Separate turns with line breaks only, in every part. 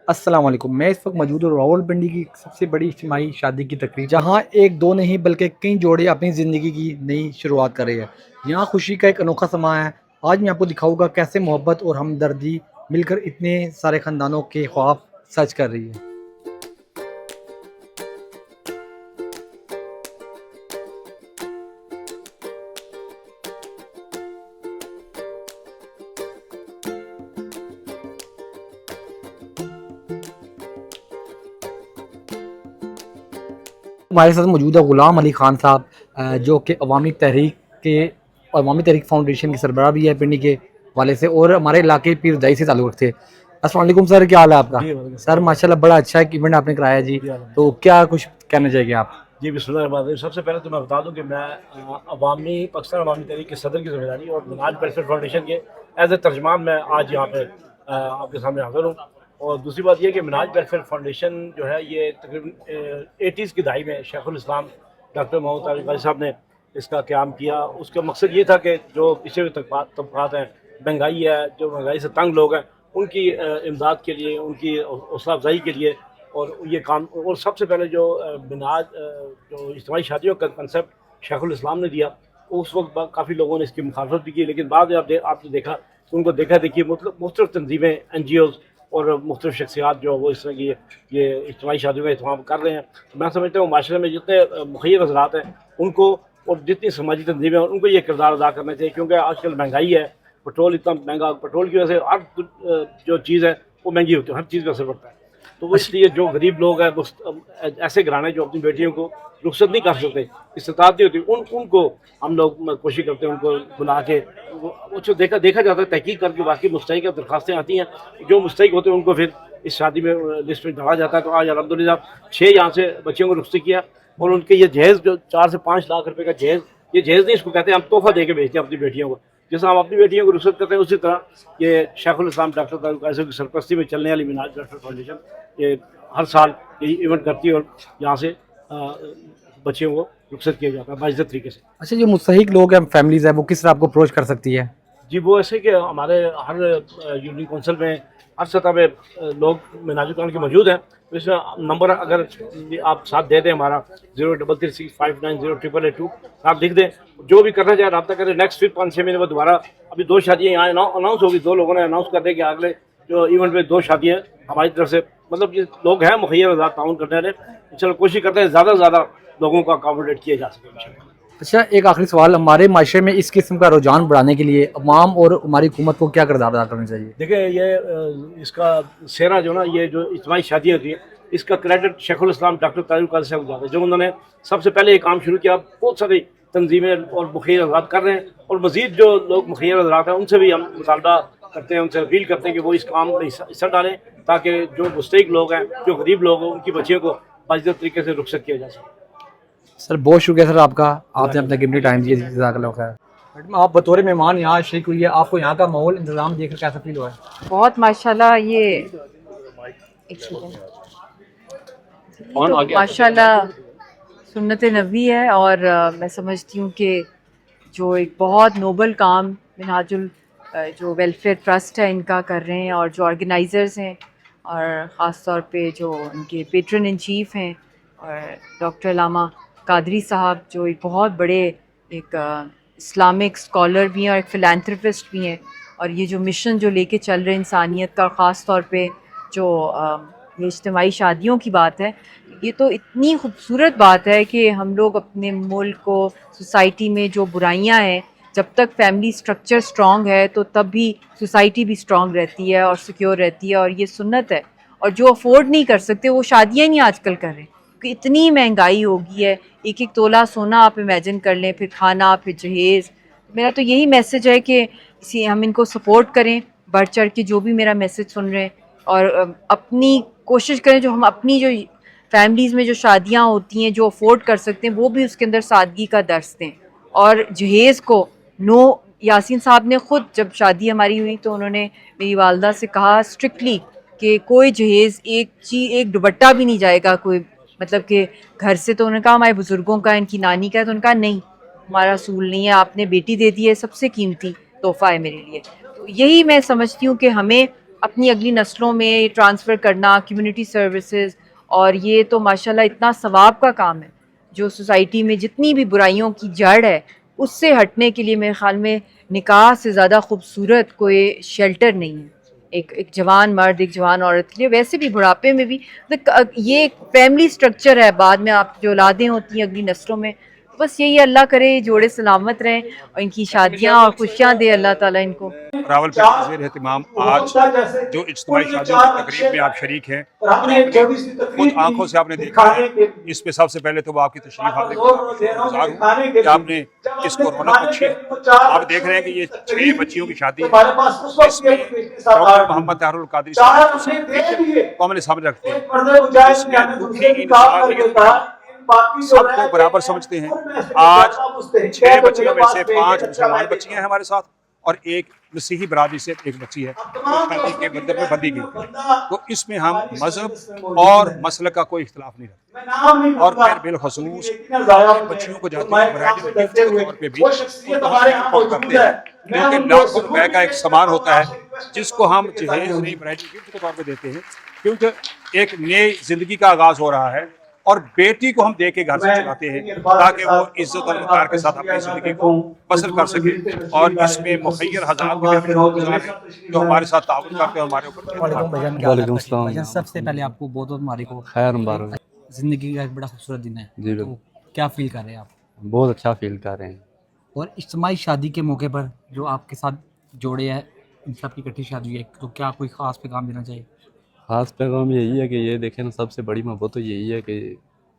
السلام علیکم. میں اس وقت موجود ہوں راول پنڈی کی سب سے بڑی اجتماعی شادی کی تقریب، جہاں ایک دو نہیں بلکہ کئی جوڑے اپنی زندگی کی نئی شروعات کر رہے ہیں. یہاں خوشی کا ایک انوکھا سما ہے. آج میں آپ کو دکھاؤں گا کیسے محبت اور ہمدردی مل کر اتنے سارے خاندانوں کے خواب سچ کر رہی ہے. ہمارے ساتھ موجود ہے غلام علی خان صاحب، جو کہ عوامی تحریک فاؤنڈیشن کے سربراہ بھی ہے پنڈی کے والے سے، اور ہمارے علاقے پیر دائی سے تعلق رکھتے ہیں. السلام علیکم سر، کیا حال ہے آپ کا؟ سر ماشاءاللہ بڑا اچھا ایونٹ آپ نے کرایا جی. تو کیا کچھ کہنا چاہیے آپ؟
جی بسم اللہ الرحمن الرحیم. سب سے پہلے تو میں بتا دوں کہ میں پاکستان عوامی تحریک کے صدر کی ذمہ داری اور مناج ویلفیئر فاؤنڈیشن کے ایز اے ترجمان میں آج یہاں پہ آپ کے سامنے حاضر ہوں. اور دوسری بات یہ کہ مناج ویلفیئر فاؤنڈیشن جو ہے یہ تقریباً 80s کی دہائی میں شیخ الاسلام ڈاکٹر محمد طارق غازی صاحب نے اس کا قیام کیا. اس کا مقصد یہ تھا کہ جو پچھڑے ہوئے طبقات ہیں، مہنگائی ہے، جو مہنگائی سے تنگ لوگ ہیں، ان کی امداد کے لیے، ان کی حوصلہ افزائی کے لیے. اور یہ کام، اور سب سے پہلے جو جو اجتماعی شادیوں کا کنسیپٹ شیخ الاسلام نے دیا، اس وقت کافی لوگوں نے اس کی مخالفت بھی کی، لیکن بعد میں آپ نے دیکھا، ان کو دیکھیے مختلف تنظیمیں، NGOs اور مختلف شخصیات جو وہ اس طرح کی یہ اجتماعی شادیوں کا اہتمام کر رہے ہیں. میں سمجھتا ہوں معاشرے میں جتنے مخیر حضرات ہیں ان کو، اور جتنی سماجی تنظیمیں ہیں ان کو یہ کردار ادا کرنا چاہیے، کیونکہ آج کل مہنگائی ہے، پٹرول اتنا مہنگا، پٹرول کی وجہ سے ہر جو چیز ہے وہ مہنگی ہوتی ہے، ہر چیز کا اثر پڑتا ہے. تو وہ اس لیے جو غریب لوگ ہیں، ایسے گھرانے جو اپنی بیٹیوں کو رخصت نہیں کر سکتے، استطاعت نہیں ہوتی، ان کو ہم لوگ کوشش کرتے ہیں ان کو بلا کے، وہ دیکھا جاتا ہے، تحقیق کر کے واقعی مستحق درخواستیں آتی ہیں، جو مستحق ہوتے ہیں ان کو پھر اس شادی میں لسٹ میں ڈالا جاتا ہے. تو آج الحمدللہ 6 یہاں سے بچیوں کو رخصت کیا، اور ان کے یہ جہیز جو 4 سے 5 لاکھ روپے کا جہیز، یہ جہیز نہیں اس کو کہتے ہیں، ہم تحفہ دے کے بھیجتے ہیں اپنی بیٹیوں کو. جس طرح ہم اپنی بیٹیوں کو رخصت کرتے ہیں، اسی طرح یہ شیخ الاسلام ڈاکٹر طارق غازی کی سرپرستی میں چلنے والی مناج ویلفیئر فاؤنڈیشن یہ ہر سال یہ ایونٹ کرتی ہے، اور یہاں سے بچیوں کو رخصت کیا جاتا ہے باعزت طریقے سے.
اچھا، جو مستحق لوگ ہیں، فیملیز ہیں، وہ کس طرح آپ کو اپروچ کر سکتی ہے؟
جی وہ ایسے کہ ہمارے ہر یونین کونسل میں ہر سطح پہ لوگ مناج القرآن کے موجود ہیں. تو اس میں نمبر اگر آپ ساتھ دے دیں ہمارا 0336590882 آپ لکھ دیں، جو بھی کرنا چاہے رابطہ کریں. نیکسٹ پھر 5-6 مہینے بعد دوبارہ ابھی 2 شادیاں یہاں اناؤنس ہوگی، 2 لوگوں نے اناؤنس کر دیا کہ اگلے جو ایونٹ میں 2 شادیاں ہماری طرف سے، مطلب یہ لوگ ہیں مخیر آزاد تعاون کرنے والے. چلو کوشش کرتے ہیں زیادہ سے زیادہ لوگوں کو اکاموڈیٹ کیا جا سکے انشاءاللہ.
اچھا، ایک آخری سوال، ہمارے معاشرے میں اس قسم کا رجحان بڑھانے کے لیے عوام اور ہماری حکومت کو کیا کردار ادا کرنا چاہیے؟
دیکھیں یہ اس کا سہرا جو نا، یہ جو اجتماعی شادیاں ہوتی ہیں، اس کا کریڈٹ شیخ الاسلام ڈاکٹر طارق غازی صاحب کو جاتا ہے، جو انہوں نے سب سے پہلے یہ کام شروع کیا. بہت ساری تنظیمیں اور مخیر حضرات کر رہے ہیں، اور مزید جو لوگ مخیر حضرات ہیں ان سے بھی ہم مطالبہ کرتے ہیں، ان سے اپیل کرتے ہیں کہ وہ اس کام میں حصہ ڈالیں، تاکہ جو مستحق لوگ ہیں، جو غریب لوگ ہیں، ان کی بچیوں کو باضابطہ طریقے سے رخصت کیا جا سکے.
سر بہت شکریہ سر آپ کا، آپ نے اپنا قیمتی ٹائم دیا. جزاک اللہ خیر. میڈم، آپ بطور مہمان یہاں شریک ہوئی ہے، آپ کو یہاں کا ماحول انتظام دیکھ کر کیسا فیل ہوا ہے؟
بہت ماشاءاللہ، یہ ماشاءاللہ سنت نبوی ہے، اور میں سمجھتی ہوں کہ جو ایک بہت نوبل کام منہاج جو ویلفیئر ٹرسٹ ہے ان کا کر رہے ہیں، اور جو آرگنائزرز ہیں، اور خاص طور پہ جو ان کے پیٹرن ان چیف ہیں، اور ڈاکٹر علامہ قادری صاحب جو ایک بہت بڑے ایک اسلامک اسکالر بھی ہیں اور ایک فلانتھرپسٹ بھی ہیں. اور یہ جو مشن جو لے کے چل رہے ہیں انسانیت کا، خاص طور پہ جو یہ اجتماعی شادیوں کی بات ہے، یہ تو اتنی خوبصورت بات ہے کہ ہم لوگ اپنے ملک کو، سوسائٹی میں جو برائیاں ہیں، جب تک فیملی سٹرکچر سٹرانگ ہے تو تب بھی سوسائٹی بھی سٹرانگ رہتی ہے اور سیکیور رہتی ہے، اور یہ سنت ہے. اور جو افورڈ نہیں کر سکتے وہ شادیاں ہی نہیں آج کل کر رہے، کہ اتنی مہنگائی ہو گئی ہے. 1-1 تولہ سونا آپ امیجن کر لیں، پھر کھانا، پھر جہیز. میرا تو یہی میسج ہے کہ ہم ان کو سپورٹ کریں، بڑھ چڑھ کے جو بھی میرا میسج سن رہے ہیں، اور اپنی کوشش کریں جو ہم اپنی جو فیملیز میں جو شادیاں ہوتی ہیں جو افورڈ کر سکتے ہیں، وہ بھی اس کے اندر سادگی کا درس دیں. اور جہیز کو یاسین صاحب نے خود جب شادی ہماری ہوئی تو انہوں نے میری والدہ سے کہا اسٹرکٹلی کہ کوئی جہیز ایک دوپٹہ بھی نہیں جائے گا کوئی، مطلب کہ گھر سے. تو انہوں نے کہا ہمارے بزرگوں کا، ان کی نانی کا ہے. تو انہوں نے کہا نہیں، ہمارا اصول نہیں ہے، آپ نے بیٹی دے دی ہے، سب سے قیمتی تحفہ ہے میرے لیے. تو یہی میں سمجھتی ہوں کہ ہمیں اپنی اگلی نسلوں میں ٹرانسفر کرنا، کمیونٹی سروسز، اور یہ تو ماشاءاللہ اتنا ثواب کا کام ہے جو سوسائٹی میں جتنی بھی برائیوں کی جڑ ہے اس سے ہٹنے کے لیے میرے خیال میں نکاح سے زیادہ خوبصورت کوئی شیلٹر نہیں ہے ایک جوان مرد ایک جوان عورت کے لیے. ویسے بھی بڑھاپے میں بھی یہ ایک فیملی سٹرکچر ہے، بعد میں آپ جو اولادیں ہوتی ہیں اگلی نسلوں میں، بس یہی اللہ کرے جوڑے سلامت رہیں اور ان کی شادیاں اور خوشیاں دے اللہ تعالیٰ ان کو.
راولپنڈی کے زیر اہتمام آج جو اجتماعی شادیوں کی تقریب میں آپ شریک ہیں، خود آنکھوں سے آپ نے دیکھا ہے. اس پہ سب سے پہلے تو وہ آپ کی تشریف آنے کا گزار ہوں کہ آپ نے اس کو رونق بخشی ہے. آپ دیکھ رہے ہیں کہ یہ 6 بچیوں کی شادی ہے، اس میں ڈاکٹر محمد طاہر القادری صاحب کو ہم نے سامنے رکھتے ہیں، اس میں دکھی انسانیت سب کو برابر سمجھتے ہیں. آج 6 بچیوں میں سے 5 مسلمان بچیاں ہیں ہمارے ساتھ اور ایک مسیحی برادری سے ایک بچی ہے جو شادی کے بندر میں بندی گئی. تو اس میں ہم مذہب اور مسلک کا کوئی اختلاف نہیں رکھتے. اور پھر بالخصوص بچیوں کو جاتی ہے برائڈل گفٹ کے طور پہ بھی کرتے ہیں، کیونکہ لاکھوں روپے کا ایک سامان ہوتا ہے جس کو ہم جہیز نہیں برائڈل گفٹ کے طور پہ دیتے ہیں، کیونکہ ایک نئی زندگی کا آغاز ہو رہا ہے اور بیٹی کو ہم دے کے گھر سے چلاتے ہیں تاکہ وہ عزت اور وقار کے ساتھ اپنی زندگی کو بسر کر سکے. اور اس میں مخیر حضرات کو بھی جو ہمارے ساتھ تعاون کرتے ہیں ہمارے اوپر.
وعلیکم السلام. سب سے پہلے آپ کو بہت بہت مبارک ہو.
خیر مبارک.
زندگی کا ایک بڑا خوبصورت دن ہے.
جی بالکل.
کیا فیل کر رہے ہیں آپ؟
بہت اچھا فیل کر رہے ہیں.
اور اجتماعی شادی کے موقع پر جو آپ کے ساتھ جوڑے ہیں ان سب کی اکٹھی شادی ہے، تو کیا کوئی خاص پیغام دینا چاہیے؟
خاص پیغام یہی ہے کہ یہ دیکھیں نا، سب سے بڑی محبت تو یہی ہے کہ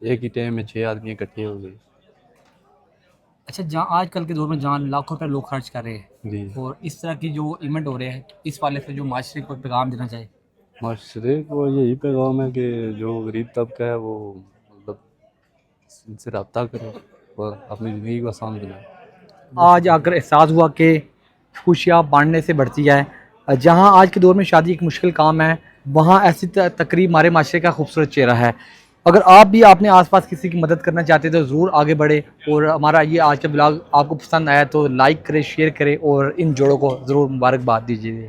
ایک ہی ٹائم میں 6 آدمی اکٹھے ہو گئے.
اچھا، جہاں آج کل کے دور میں جہاں لاکھوں روپے لوگ خرچ کر رہے ہیں
جی،
اور اس طرح کی جو ایونٹ ہو رہے ہیں، اس والے سے جو معاشرے کو پیغام دینا چاہیے؟
معاشرے کو یہی پیغام ہے کہ جو غریب طبقہ ہے وہ مطلب ان سے رابطہ کرے اور اپنی زندگی کو آسان بنائے.
آج آ کر احساس ہوا کہ خوشیاں بانٹنے سے بڑھتی ہے. جہاں آج کے دور میں شادی ایک مشکل کام ہے، وہاں ایسی تقریب ہمارے معاشرے کا خوبصورت چہرہ ہے. اگر آپ بھی اپنے آس پاس کسی کی مدد کرنا چاہتے ہیں تو ضرور آگے بڑھے. اور ہمارا یہ آج کا بلاگ آپ کو پسند آیا تو لائک کرے، شیئر کرے اور ان جوڑوں کو ضرور مبارکباد دیجیے.